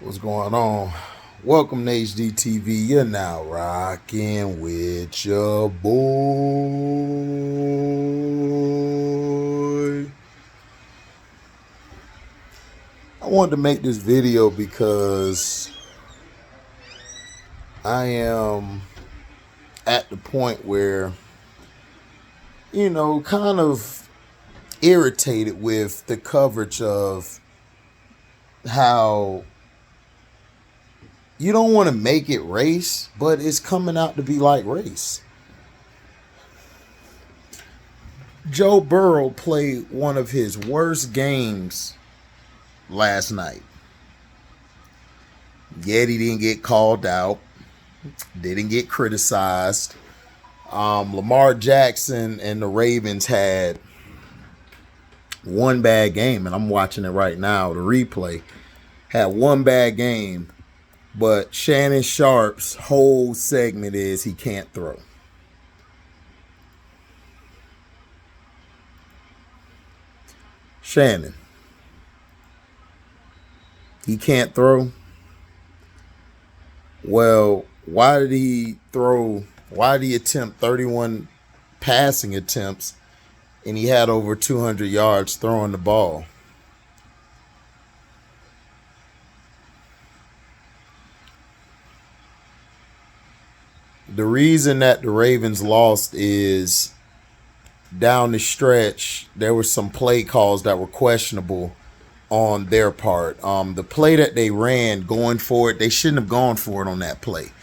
What's going on? Welcome to HDTV. You're now rocking with your boy. I wanted to make this video because I am at the point where, kind of irritated with the coverage of how you don't want to make it race, but it's coming out to be like race. Joe Burrow played one of his worst games last night. Yet he didn't get called out, didn't get criticized. Lamar Jackson and the Ravens had one bad game, and I'm watching it right now, the replay. Had one bad game. But Shannon Sharp's whole segment is he can't throw. Shannon, he can't throw. Well, why did he attempt 31 passing attempts and he had over 200 yards throwing the ball? The reason that the Ravens lost is down the stretch, there were some play calls that were questionable on their part. The play that they ran going for it, they shouldn't have gone for it on that play.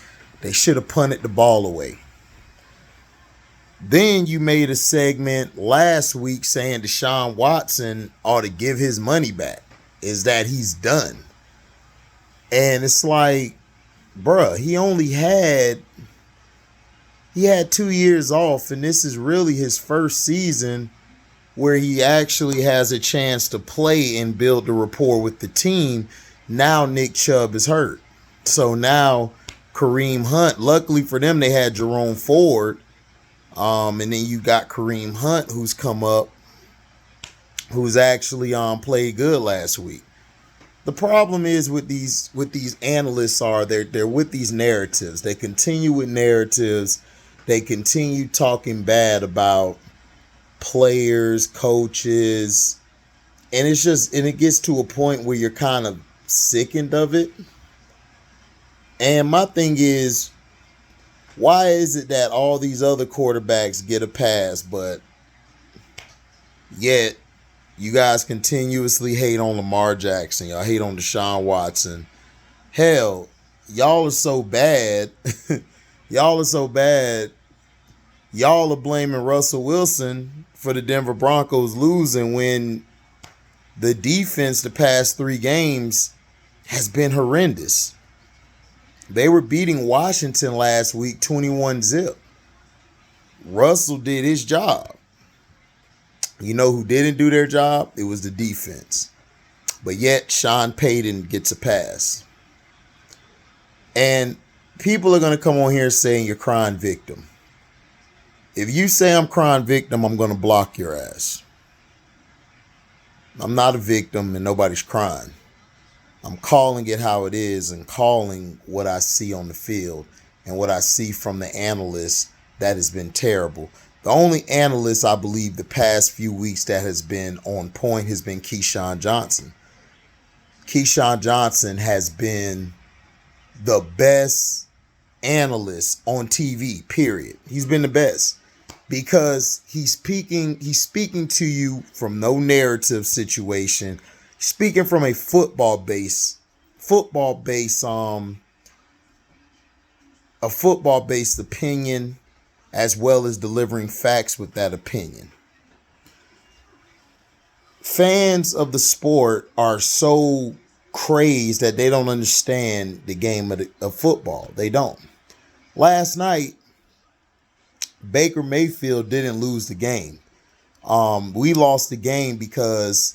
They should have punted the ball away. Then you made a segment last week saying Deshaun Watson ought to give his money back. Is that he's done? And it's like, bruh, he had 2 years off, and this is really his first season where he actually has a chance to play and build the rapport with the team. Now Nick Chubb is hurt. So now Kareem Hunt, luckily for them, they had Jerome Ford. And then you got Kareem Hunt, who's come up, who's actually played good last week. The problem is with these analysts are they're with these narratives. They continue with narratives. They continue talking bad about players, coaches, and it gets to a point where you're kind of sickened of it. And my thing is, why is it that all these other quarterbacks get a pass, but yet you guys continuously hate on Lamar Jackson, y'all hate on Deshaun Watson? Hell, y'all are so bad. Y'all are blaming Russell Wilson for the Denver Broncos losing when the defense the past 3 games has been horrendous. They were beating Washington last week 21-0. Russell did his job. You know who didn't do their job? It was the defense. But yet Sean Payton gets a pass. And people are going to come on here saying you're crying victim. If you say I'm crying victim, I'm going to block your ass. I'm not a victim and nobody's crying. I'm calling it how it is and calling what I see on the field and what I see from the analysts that has been terrible. The only analyst I believe the past few weeks that has been on point has been Keyshawn Johnson. Keyshawn Johnson has been the best analyst on TV, period. He's been the best because he's speaking to you from no narrative situation, speaking from a football-based opinion, as well as delivering facts with that opinion. Fans of the sport are so crazed that they don't understand the game of football. They don't. Last night, Baker Mayfield didn't lose the game. We lost the game because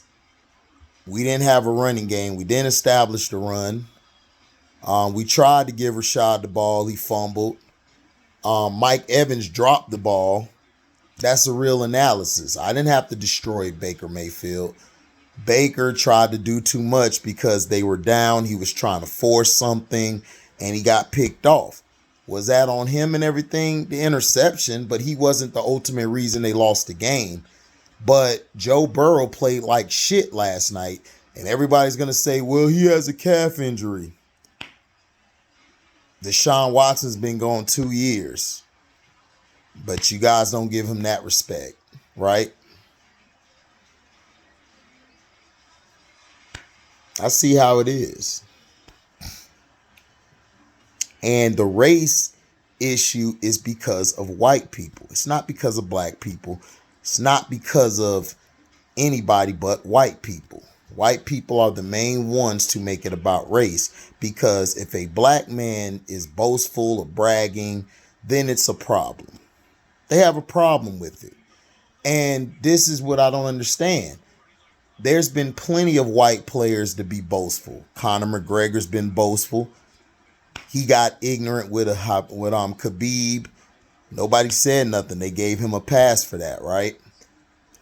we didn't have a running game. We didn't establish the run. We tried to give Rashad the ball. He fumbled. Mike Evans dropped the ball. That's a real analysis. I didn't have to destroy Baker Mayfield. Baker tried to do too much because they were down. He was trying to force something and he got picked off. Was that on him and everything? The interception, but he wasn't the ultimate reason they lost the game. But Joe Burrow played like shit last night, and everybody's going to say, well, he has a calf injury. Deshaun Watson's been gone 2 years, but you guys don't give him that respect, right? I see how it is. And the race issue is because of white people. It's not because of black people. It's not because of anybody but white people. White people are the main ones to make it about race, because if a black man is boastful or bragging, then it's a problem. They have a problem with it. And this is what I don't understand. There's been plenty of white players to be boastful. Conor McGregor's been boastful. He got ignorant with Khabib. Nobody said nothing. They gave him a pass for that, right?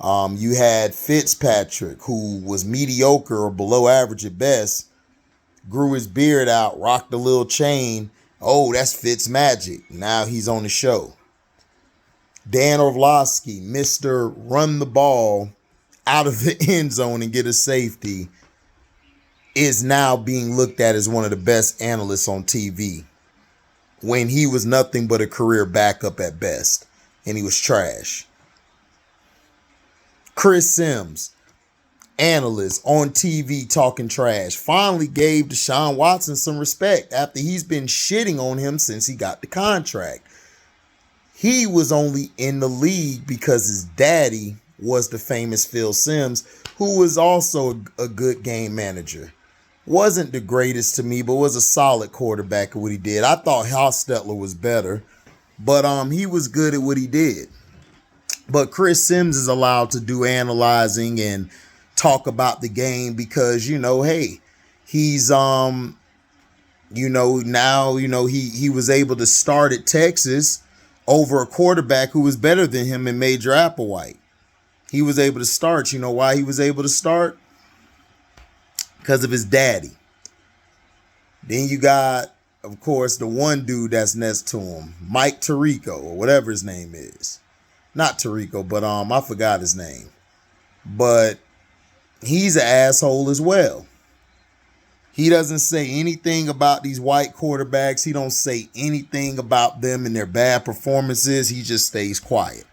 You had Fitzpatrick, who was mediocre or below average at best, grew his beard out, rocked a little chain. Oh, that's Fitz magic. Now he's on the show. Dan Orlovsky, Mr. Run the ball out of the end zone and get a safety, is now being looked at as one of the best analysts on TV, when he was nothing but a career backup at best, and he was trash. Chrissimms, analyst on TV talking trash, finally gave Deshaun Watson some respect after he's been shitting on him since he got the contract. He was only in the league because his daddy was the famous Phil Simms, who was also a good game manager. Wasn't the greatest to me, but was a solid quarterback at what he did. I thought Hostetler was better, but he was good at what he did. But Chris Simms is allowed to do analyzing and talk about the game because, hey, he's now he was able to start at Texas over a quarterback who was better than him in Major Applewhite. He was able to start. You know why he was able to start? Because of his daddy. Then you got, of course, the one dude that's next to him, Mike Tirico, or whatever his name is. Not Tirico, but I forgot his name. But he's an asshole as well. He doesn't say anything about these white quarterbacks. He don't say anything about them and their bad performances. He just stays quiet.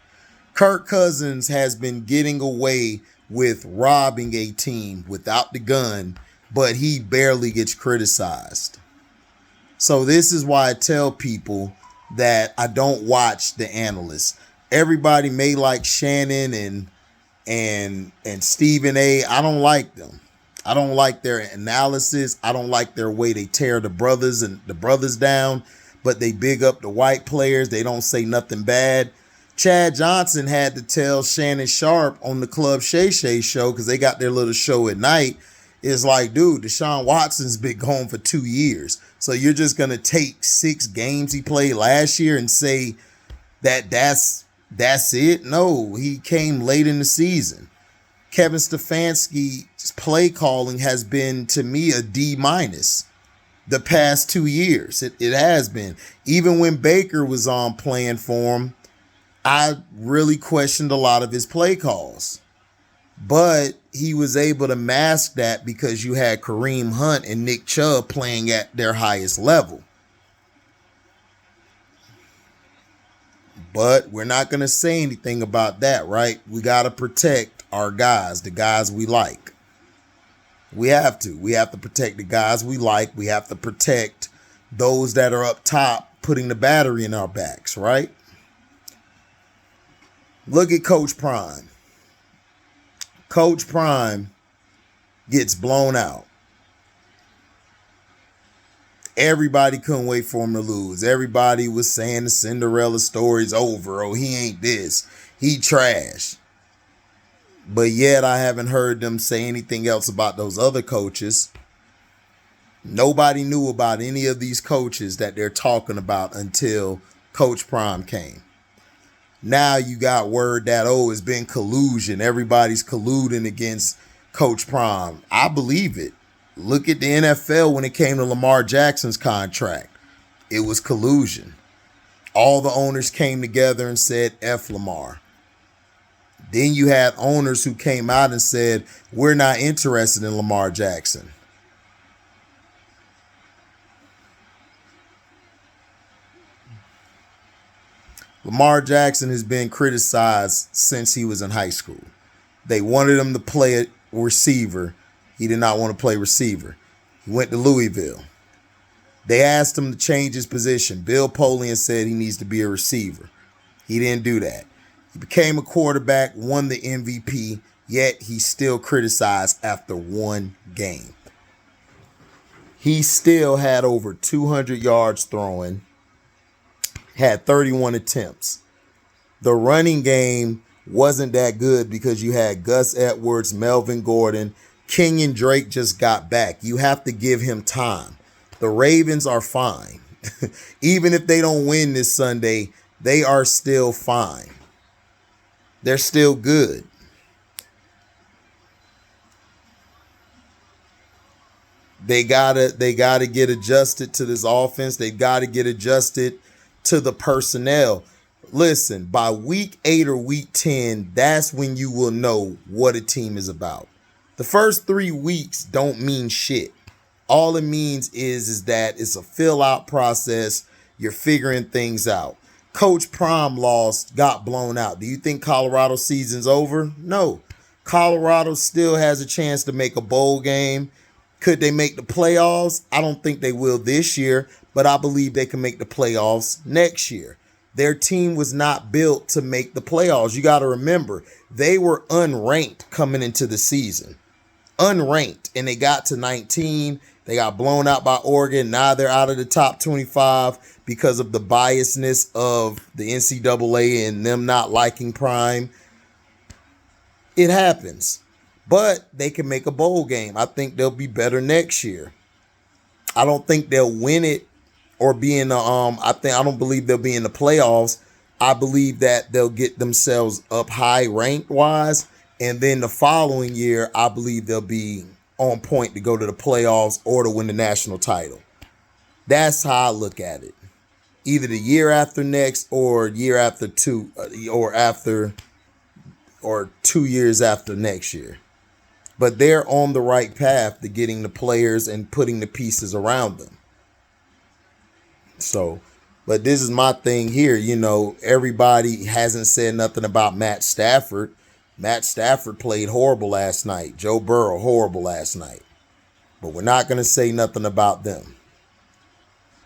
Kirk Cousins has been getting away with robbing a team without the gun, but he barely gets criticized. So this is why I tell people that I don't watch the analysts. Everybody may like Shannon and Stephen A. I don't like them. I don't like their analysis. I don't like their way they tear the brothers down, but they big up the white players. They don't say nothing bad. Chad Johnson had to tell Shannon Sharp on the Club Shay Shay show, because they got their little show at night. It's like, dude, Deshaun Watson's been gone for 2 years. So you're just going to take 6 games he played last year and say that's it? No, he came late in the season. Kevin Stefanski's play calling has been, to me, a D- the past 2 years. It has been. Even when Baker was on playing for him, I really questioned a lot of his play calls. But he was able to mask that because you had Kareem Hunt and Nick Chubb playing at their highest level. But we're not going to say anything about that, right? We got to protect our guys, the guys we like. We have to. We have to protect the guys we like. We have to protect those that are up top putting the battery in our backs, right? Look at Coach Prime. Coach Prime gets blown out. Everybody couldn't wait for him to lose. Everybody was saying the Cinderella story's over. Oh, he ain't this. He trash. But yet I haven't heard them say anything else about those other coaches. Nobody knew about any of these coaches that they're talking about until Coach Prime came. Now you got word that, it's been collusion. Everybody's colluding against Coach Prime. I believe it. Look at the NFL when it came to Lamar Jackson's contract. It was collusion. All the owners came together and said, F Lamar. Then you had owners who came out and said, we're not interested in Lamar Jackson. Lamar Jackson has been criticized since he was in high school. They wanted him to play a receiver. He did not want to play receiver. He went to Louisville. They asked him to change his position. Bill Polian said he needs to be a receiver. He didn't do that. He became a quarterback, won the MVP, yet he's still criticized after one game. He still had over 200 yards throwing, had 31 attempts. The running game wasn't that good because you had Gus Edwards, Melvin Gordon, Kenyon Drake just got back. You have to give him time. The Ravens are fine. Even if they don't win this Sunday, they are still fine. They're still good. They gotta get adjusted to this offense. They gotta get adjusted to the personnel. Listen, by week 8 or week 10, that's when you will know what a team is about. The first 3 weeks don't mean shit. All it means is that it's a fill-out process. You're figuring things out. Coach Prime lost, got blown out. Do you think Colorado's season's over? No. Colorado still has a chance to make a bowl game. Could they make the playoffs? I don't think they will this year, but I believe they can make the playoffs next year. Their team was not built to make the playoffs. You got to remember, they were unranked coming into the season. Unranked, and they got to 19. They got blown out by Oregon. Now they're out of the top 25 because of the biasness of the NCAA and them not liking Prime. It happens. But they can make a bowl game. I think they'll be better next year. I don't think they'll win it or be in the I don't believe they'll be in the playoffs. I believe that they'll get themselves up high ranked wise, and then the following year I believe they'll be on point to go to the playoffs or to win the national title. That's how I look at it. Either the year after next or year after 2 or 2 years after next year. But they're on the right path to getting the players and putting the pieces around them. So, but this is my thing here. You know, everybody hasn't said nothing about Matt Stafford. Matt Stafford played horrible last night. Joe Burrow, horrible last night. But we're not going to say nothing about them.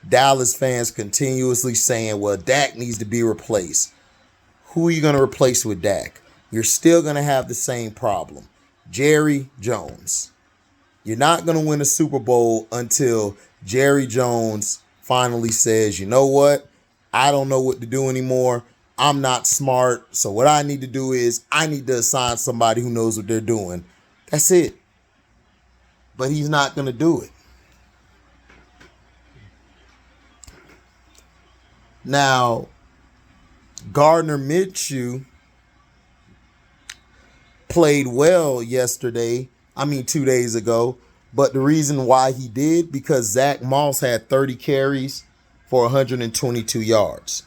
Dallas fans continuously saying, well, Dak needs to be replaced. Who are you going to replace with Dak? You're still going to have the same problem. Jerry Jones. You're not going to win a Super Bowl until Jerry Jones finally says, you know what? I don't know what to do anymore. I'm not smart. So what I need to do is I need to assign somebody who knows what they're doing. That's it. But he's not going to do it. Now, Gardner Minshew played well yesterday. 2 days ago. But the reason why he did, because Zach Moss had 30 carries for 122 yards.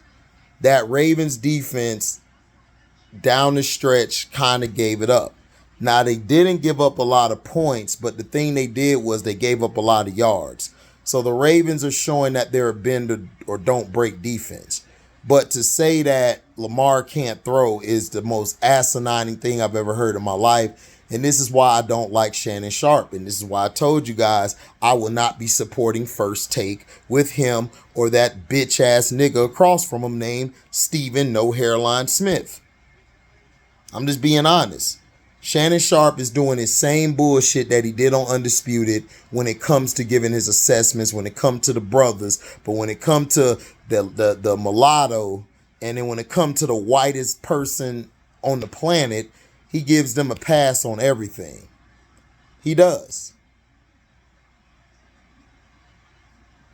That Ravens defense down the stretch kind of gave it up. Now, they didn't give up a lot of points, but the thing they did was they gave up a lot of yards. So the Ravens are showing that they're a bend or don't break defense. But to say that Lamar can't throw is the most asinine thing I've ever heard in my life. And this is why I don't like Shannon Sharp. And this is why I told you guys I will not be supporting First Take with him or that bitch ass nigga across from him named Steven No Hairline Smith. I'm just being honest. Shannon Sharp is doing his same bullshit that he did on Undisputed when it comes to giving his assessments, when it comes to the brothers, but when it comes to the mulatto, and then when it comes to the whitest person on the planet, he gives them a pass on everything. He does.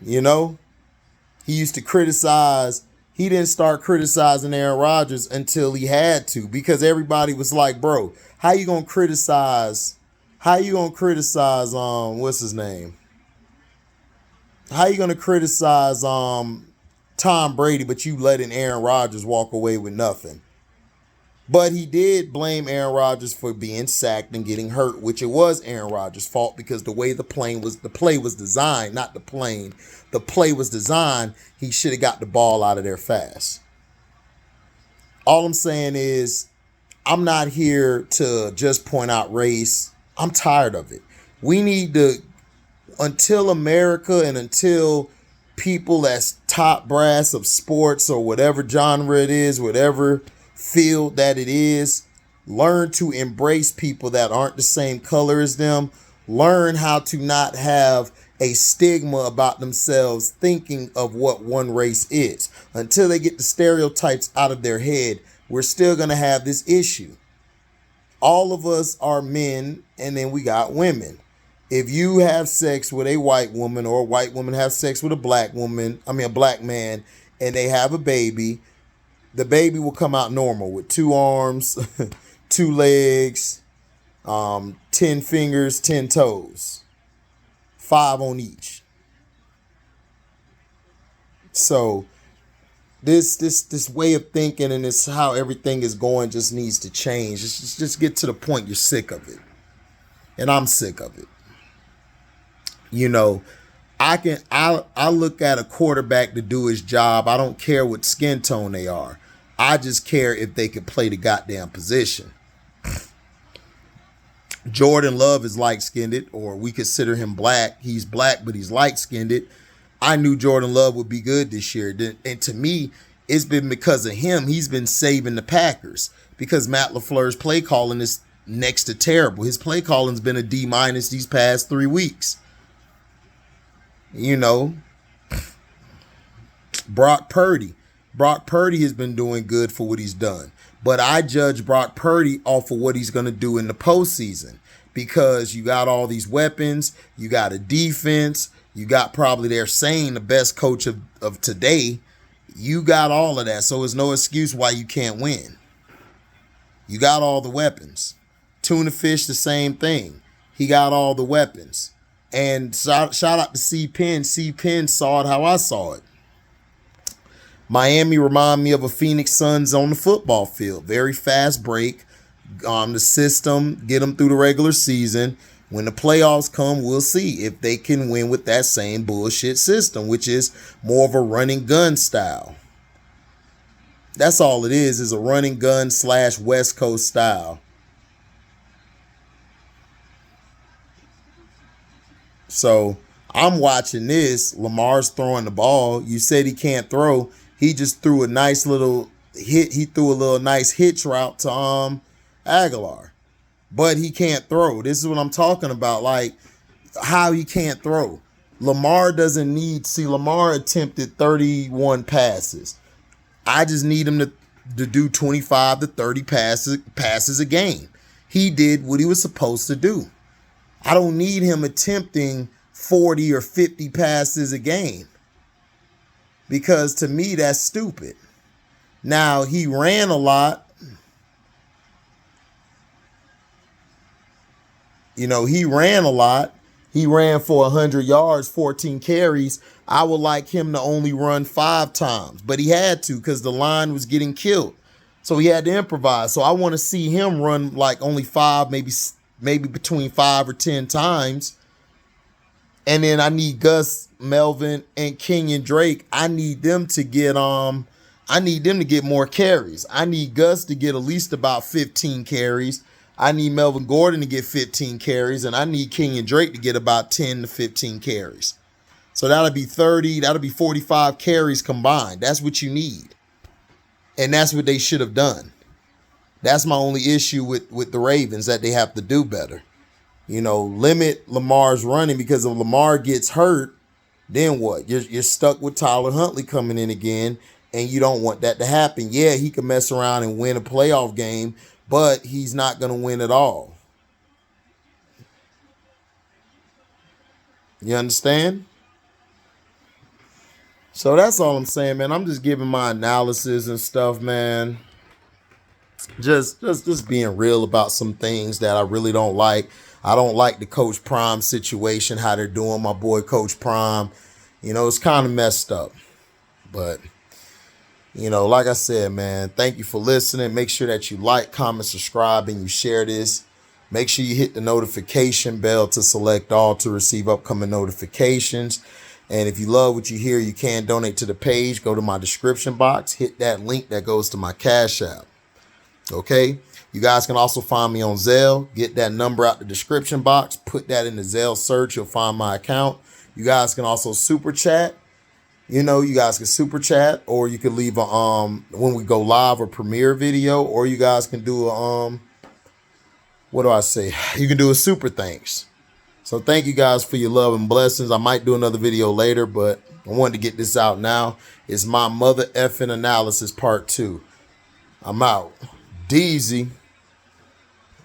You know, he used to criticize. He didn't start criticizing Aaron Rodgers until he had to, because everybody was like, bro, how you going to criticize How you gonna criticize what's his name? How you gonna criticize Tom Brady, but you letting Aaron Rodgers walk away with nothing? But he did blame Aaron Rodgers for being sacked and getting hurt, which it was Aaron Rodgers' fault because the way the play was designed, not the plane. The play was designed, he should have got the ball out of there fast. All I'm saying is, I'm not here to just point out race. I'm tired of it. We need to, until America and until people that's top brass of sports or whatever genre it is, whatever field that it is, learn to embrace people that aren't the same color as them, learn how to not have a stigma about themselves thinking of what one race is. Until they get the stereotypes out of their head, we're still going to have this issue. All of us are men, and then we got women. If you have sex with a white woman, or a white woman have sex with a black man, and they have a baby, the baby will come out normal with 2 arms, 2 legs, 10 fingers, 10 toes, 5 on each. So this way of thinking and this how everything is going just needs to change. Just get to the point you're sick of it. And I'm sick of it. You know, I look at a quarterback to do his job. I don't care what skin tone they are. I just care if they can play the goddamn position. Jordan Love is light-skinned, or we consider him black. He's black, but he's light-skinned. I knew Jordan Love would be good this year. And to me, it's been because of him. He's been saving the Packers because Matt LaFleur's play calling is next to terrible. His play calling's been a D- these past 3 weeks. You know, Brock Purdy has been doing good for what he's done. But I judge Brock Purdy off of what he's going to do in the postseason because you got all these weapons, you got a defense, you got probably they're saying the best coach of today. You got all of that, so there's no excuse why you can't win. You got all the weapons. Tuna Fish, the same thing. He got all the weapons. And shout out to C. Penn. C. Penn saw it how I saw it. Miami remind me of a Phoenix Suns on the football field. Very fast break. The system, get them through the regular season. When the playoffs come, we'll see if they can win with that same bullshit system, which is more of a running gun style. That's all it is a running gun / West Coast style. So I'm watching this. Lamar's throwing the ball. You said he can't throw. He just threw a nice little hit. He threw a little nice hitch route to Aguilar. But he can't throw. This is what I'm talking about. Like how he can't throw. Lamar doesn't need. See, Lamar attempted 31 passes. I just need him to do 25 to 30 passes a game. He did what he was supposed to do. I don't need him attempting 40 or 50 passes a game. Because to me, that's stupid. Now, he ran a lot. You know, he ran a lot. He ran for 100 yards, 14 carries. I would like him to only run 5 times. But he had to because the line was getting killed. So he had to improvise. So I want to see him run like only 5, maybe between 5 or 10 times. And then I need Gus, Melvin, and Kenyon Drake. I need them to get more carries. I need Gus to get at least about 15 carries. I need Melvin Gordon to get 15 carries, and I need Kenyon Drake to get about 10 to 15 carries. So that'll be 30, that'll be 45 carries combined. That's what you need. And that's what they should have done. That's my only issue with the Ravens, that they have to do better. You know, limit Lamar's running, because if Lamar gets hurt, then what? You're stuck with Tyler Huntley coming in again, and you don't want that to happen. Yeah, he can mess around and win a playoff game, but he's not going to win at all. You understand? So that's all I'm saying, man. I'm just giving my analysis and stuff, man. Just being real about some things that I really don't like. I don't like the Coach Prime situation, how they're doing my boy Coach Prime. You know, it's kind of messed up. But, you know, like I said, man, thank you for listening. Make sure that you like, comment, subscribe, and you share this. Make sure you hit the notification bell to select all to receive upcoming notifications. And if you love what you hear, you can donate to the page. Go to my description box. Hit that link that goes to my Cash App. Okay? You guys can also find me on Zelle. Get that number out the description box. Put that in the Zelle search. You'll find my account. You guys can also super chat. You know, you guys can super chat, or you can leave a when we go live or premiere video, or you guys can do a what do I say? You can do a super thanks. So thank you guys for your love and blessings. I might do another video later, but I wanted to get this out now. It's my mother effing analysis part 2. I'm out. Deezy.